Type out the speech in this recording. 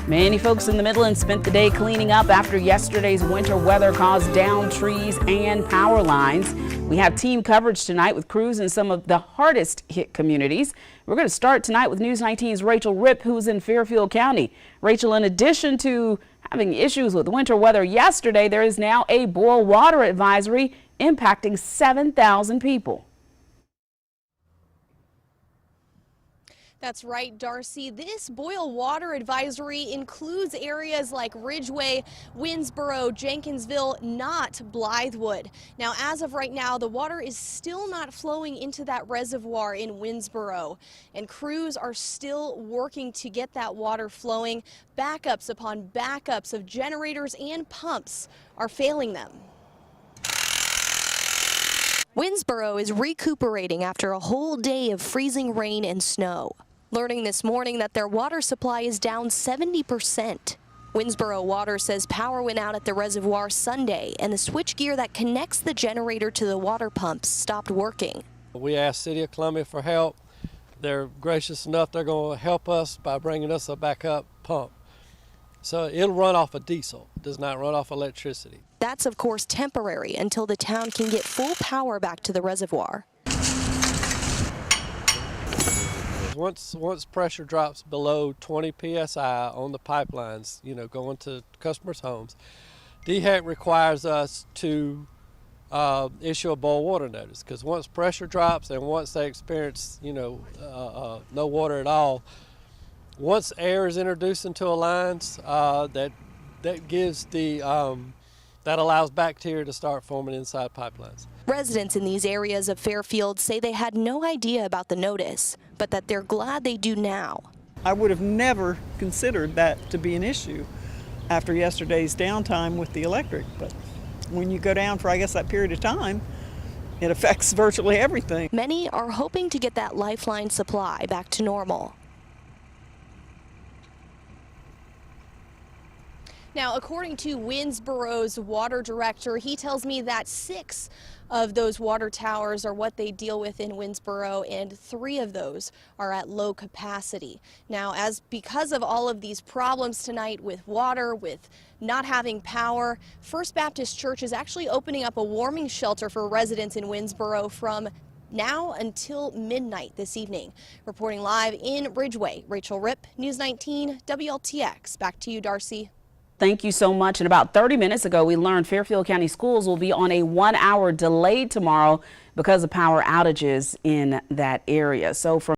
Many folks in the Midlands spent the day cleaning up after yesterday's winter weather caused downed trees and power lines. We have team coverage tonight with crews in some of the hardest hit communities. We're going to start tonight with News 19's Rachel Ripp, who's in Fairfield County. Rachel, in addition to having issues with winter weather yesterday, there is now a boil water advisory impacting 7,000 people. That's right, Darcy. This boil water advisory includes areas like Ridgeway, Winnsboro, Jenkinsville, not Blythewood. Now, as of right now, the water is still not flowing into that reservoir in Winnsboro, and crews are still working to get that water flowing. Backups upon backups of generators and pumps are failing them. Winnsboro is recuperating after a whole day of freezing rain and snow, learning this morning that their water supply is down 70%. Winnsboro Water says power went out at the reservoir Sunday, and the switchgear that connects the generator to the water pumps stopped working. We asked City of Columbia for help. They're gracious enough, they're going to help us by bringing us a backup pump. So it'll run off of diesel, it does not run off electricity. That's of course temporary until the town can get full power back to the reservoir. Once pressure drops below 20 psi on the pipelines, going to customers' homes, DHEC requires us to issue a boil water notice, because once pressure drops and once they experience, no water at all, once air is introduced into a lines, that gives that allows bacteria to start forming inside pipelines. Residents in these areas of Fairfield say they had no idea about the notice, but that they're glad they do now. I would have never considered that to be an issue after yesterday's downtime with the electric, but when you go down for, I guess, that period of time, it affects virtually everything. Many are hoping to get that lifeline supply back to normal. Now, according to Winnsboro's water director, he tells me that 6 of those water towers are what they deal with in Winnsboro, and 3 of those are at low capacity. Now, because of all of these problems tonight with water, with not having power, First Baptist Church is actually opening up a warming shelter for residents in Winnsboro from now until midnight this evening. Reporting live in Ridgeway, Rachel Ripp, News 19 WLTX. Back to you, Darcy. Thank you so much. And about 30 minutes ago, we learned Fairfield County schools will be on a 1-hour delay tomorrow because of power outages in that area. So from